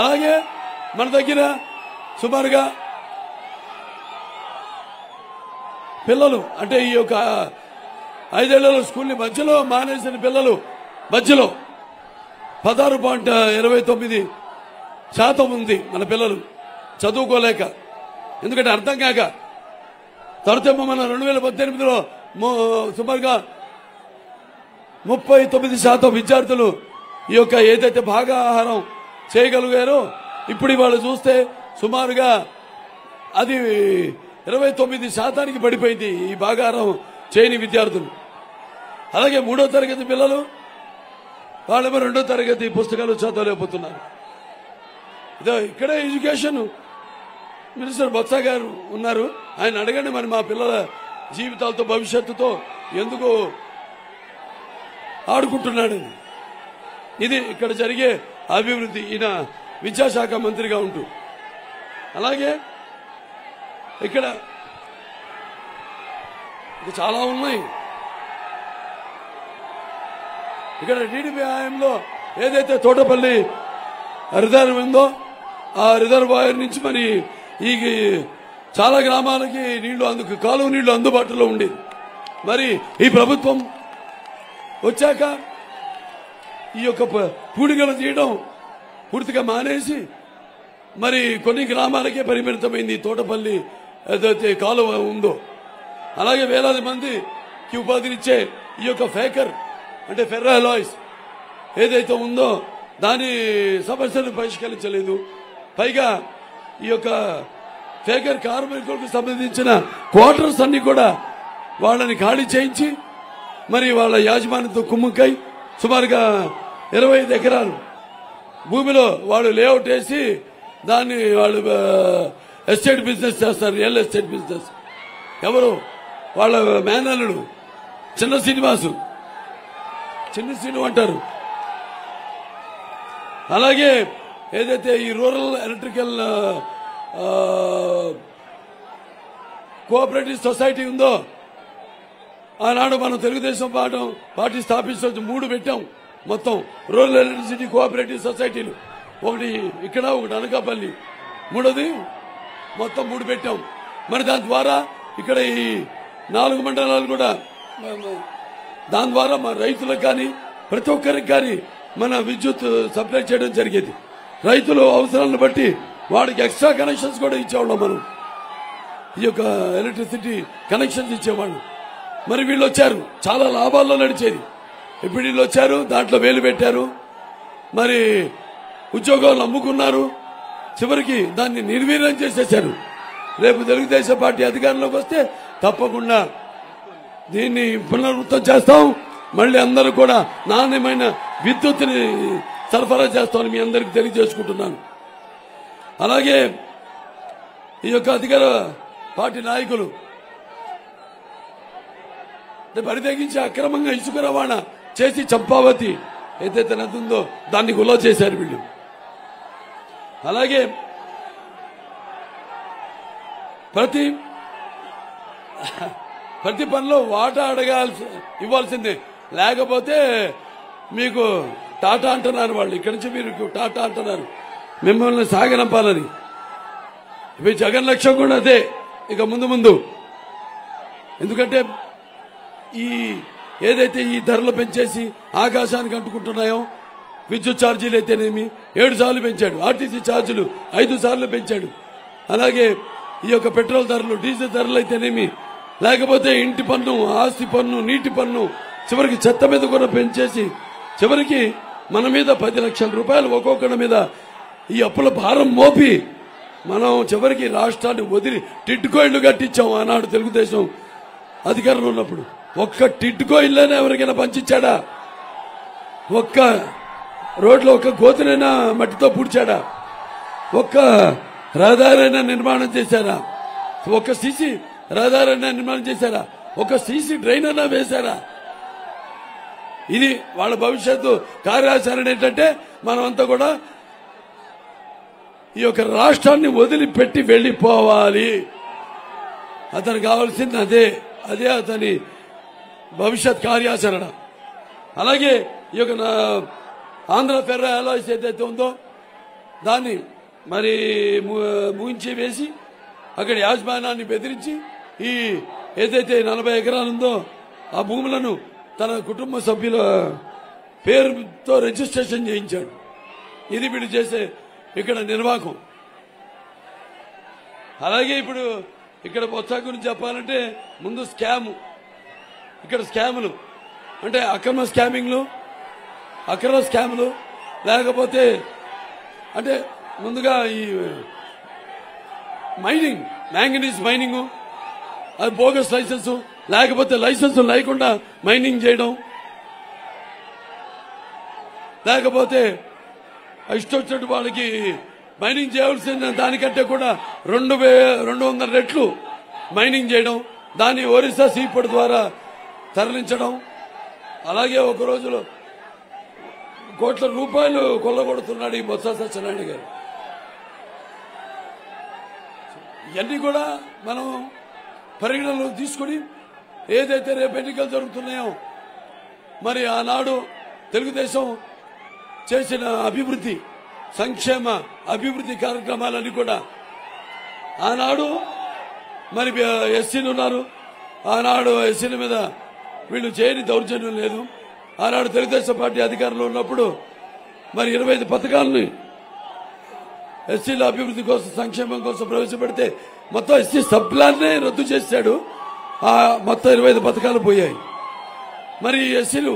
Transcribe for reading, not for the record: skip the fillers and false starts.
అలాగే మన దగ్గర సుమారుగా పిల్లలు అంటే ఈ యొక్క 5 ఏళ్లలో స్కూల్ని మధ్యలో మానేసిన పిల్లలు మధ్యలో 16.29% ఉంది మన పిల్లలు చదువుకోలేక. ఎందుకంటే అర్థం కాక. తర్వాత మన 2018లో సుమారుగా 39% విద్యార్థులు ఈ యొక్క ఏదైతే బాగా ఆహారం చేయగలిగారో ఇప్పుడు ఇవాళ చూస్తే సుమారుగా అది 29% పడిపోయింది ఈ బాగా ఆహారం చేయని విద్యార్థులు. అలాగే 3వ తరగతి పిల్లలు వాళ్ళేమో 2వ తరగతి పుస్తకాలు చదవలేకపోతున్నారు. ఇక్కడే ఎడ్యుకేషన్ మినిస్టర్ బొత్స గారు ఉన్నారు, ఆయన అడగండి మరి మా పిల్లల జీవితాలతో భవిష్యత్తుతో ఎందుకు ఆడుకుంటున్నాడు. ఇది ఇక్కడ జరిగే అభివృద్ధి ఈయన విద్యాశాఖ మంత్రిగా ఉంటూ. అలాగే ఇక్కడ చాలా ఉన్నాయి. ఇక్కడ టీడీపీ హయాంలో ఏదైతే తోటపల్లి రిజర్వ్ ఉందో ఆ రిజర్వాయర్ నుంచి మరి ఈ చాలా గ్రామాలకి నీళ్లు కాలువ నీళ్లు అందుబాటులో ఉండేది. మరి ఈ ప్రభుత్వం వచ్చాక ఈ యొక్క పూడికలు తీయడం పూర్తిగా మానేసి మరి కొన్ని గ్రామాలకే పరిమితమైంది తోటపల్లి ఏదైతే కాలువ ఉందో. అలాగే వేలాది మందికి ఉపాధినిచ్చే ఈ యొక్క ఫేకర్ అంటే ఫెర్రాలాయిస్ ఏదైతే ఉందో దాని సమస్యను పరిష్కరించలేదు. పైగా ఈ యొక్క ఫేకర్ కార్మికులకు సంబంధించిన క్వార్టర్స్ అన్ని కూడా వాళ్ళని ఖాళీ చేయించి మరి వాళ్ళ యాజమాన్యంతో కుమ్ముకై సుమారుగా 25 ఎకరాలు భూమిలో వాళ్ళు లేఅవుట్ వేసి దాన్ని వాళ్ళు ఎస్టేట్ బిజినెస్ చేస్తారు. Real estate business. ఎవరు వాళ్ళ మేనల్లుడు చిన్న శ్రీను అంటారు. అలాగే ఏదైతే ఈ రూరల్ ఎలక్ట్రికల్ కోఆపరేటివ్ సొసైటీ ఉందో ఆనాడు మనం తెలుగుదేశం పార్టీ స్థాపించవచ్చు 3 పెట్టాం. మొత్తం రూరల్ ఎలక్ట్రిసిటీ కోఆపరేటివ్ సొసైటీలు, ఒకటి ఇక్కడ ఒకటి అనకాపల్లి, 3వది మొత్తం 3 పెట్టాం. మరి దాని ద్వారా ఇక్కడ ఈ 4 మండలాలు కూడా దాని ద్వారా మన రైతులకు కానీ ప్రతి ఒక్కరికి కానీ మన విద్యుత్ సప్లై చేయడం జరిగేది. రైతుల అవసరాలను బట్టి వాడికి ఎక్స్ట్రా కనెక్షన్స్ కూడా ఇచ్చేవాళ్ళం మనం. ఈ యొక్క ఎలక్ట్రిసిటీ కనెక్షన్స్ ఇచ్చేవాళ్ళు. మరి వీళ్ళు వచ్చారు, చాలా లాభాల్లో నడిచేది. ఇప్పుడు వీళ్ళు వచ్చారు, దాంట్లో వేలు పెట్టారు, మరి ఉద్యోగాలు అమ్ముకున్నారు, చివరికి దాన్ని నిర్వీర్యం చేసేశారు. రేపు తెలుగుదేశం పార్టీ అధికారంలోకి వస్తే తప్పకుండా దీన్ని పునరావృతం చేస్తాం. మళ్ళీ అందరూ కూడా నాణ్యమైన విద్యుత్తుని సరఫరా చేస్తామని మీ అందరికీ తెలియజేసుకుంటున్నాను. అలాగే ఈ యొక్క అధికార పార్టీ నాయకులు పరితెగించి అక్రమంగా ఇసుక రవాణా చేసి చంపావతి ఏదైతే నది ఉందో దాన్ని గుల్ల చేశారు వీళ్ళు. అలాగే ప్రతి పనిలో వాటా ఇవ్వాల్సిందే, లేకపోతే మీకు టాటా అంటున్నారు వాళ్ళు. ఇక్కడి నుంచి మీరు టాటా అంటున్నారు, మిమ్మల్ని సాగనంపాలని. ఇప్పుడు జగన్ లక్ష్యం కూడా అదే ఇక ముందు. ఎందుకంటే ఈ ఏదైతే ఈ ధరలు పెంచేసి ఆకాశానికి అంటుకుంటున్నాయో విద్యుత్ ఛార్జీలు అయితేనేమి 7 సార్లు పెంచాడు, ఆర్టీసీ ఛార్జీలు 5 సార్లు పెంచాడు. అలాగే ఈ యొక్క పెట్రోల్ ధరలు, డీజిల్ ధరలు అయితేనేమి, లేకపోతే ఇంటి పన్ను, ఆస్తి పన్ను, నీటి పన్ను, చివరికి చెత్త మీద కూడా పెంచేసి చివరికి మన మీద 10 లక్షల రూపాయలు ఒక్కొక్కడి మీద ఈ అప్పుల భారం మోపి మనం చివరికి రాష్ట్రాన్ని వదిలి టిడ్కో ఇళ్లు కట్టించాం. ఆనాడు తెలుగుదేశం అధికారంలో ఉన్నప్పుడు ఒక్క టిడ్కో ఇల్లునే ఎవరికైనా పంచిచ్చాడా? ఒక్క రోడ్లో ఒక్క గోతునైనా మట్టితో పూడ్చాడా? ఒక్క రహదారైనా నిర్మాణం చేశారా? ఒక్క సీసీ రహదారైనా నిర్మాణం చేశారా? ఒక సీసీ డ్రైన్ అయినా వేశారా? ఇది వాళ్ళ భవిష్యత్తు కార్యాచరణ ఏంటంటే మనమంతా కూడా ఈ యొక్క రాష్ట్రాన్ని వదిలిపెట్టి వెళ్లిపోవాలి. అతనికి కావాల్సింది అదే అతని భవిష్యత్ కార్యాచరణ. అలాగే ఈ యొక్క ఆంధ్ర ఫెర్రాలాయిస్ ఏదైతే ఉందో దాన్ని మరి ముగించి వేసి అక్కడ యాజమాన్యాన్ని బెదిరించి ఈ ఏదైతే 40 ఎకరాలు ఉందో ఆ భూములను తన కుటుంబ సభ్యుల పేరుతో రిజిస్ట్రేషన్ చేయించాడు. ఇది వీడు చేసే ఇక్కడ నిర్వాహకం. అలాగే ఇప్పుడు ఇక్కడ బొత్స గురించి చెప్పాలంటే ముందు ఇక్కడ స్కాములు అంటే అక్రమ స్కాములు లేకపోతే అంటే ముందుగా ఈ మ్యాంగనీస్ మైనింగ్, అది బోగస్ లైసెన్స్, లేకపోతే లైసెన్స్ లేకుండా మైనింగ్ చేయడం, లేకపోతే ఇష్టొచ్చినట్టు వాళ్ళకి మైనింగ్ చేయవలసిన దానికంటే కూడా 200 రెట్లు మైనింగ్ చేయడం, దాన్ని ఒరిస్సా సీపోర్ట్ ద్వారా తరలించడం. అలాగే ఒక రోజులో కోట్ల రూపాయలు కొల్లగొడుతున్నాడు ఈ బొత్స సత్యనారాయణ గారు. ఇవన్నీ కూడా మనం పరిగణలోకి తీసుకుని ఏదైతే రేపు ఎన్నికలు జరుగుతున్నాయో మరి ఆనాడు తెలుగుదేశం చేసిన సంక్షేమ అభివృద్ధి కార్యక్రమాలన్నీ కూడా ఆనాడు మరి ఎస్సీలు ఉన్నారు. ఆనాడు ఎస్సీల మీద వీళ్ళు చేయని దౌర్జన్యం లేదు. ఆనాడు తెలుగుదేశం పార్టీ అధికారంలో ఉన్నప్పుడు మరి 25 పథకాలని ఎస్సీల అభివృద్ధి కోసం సంక్షేమం కోసం ప్రవేశపెడితే మొత్తం ఎస్సీ సబ్ ప్లాన్నే రద్దు చేశాడు. మొత్తం 25 పథకాలు పోయాయి. మరి ఎస్సీలు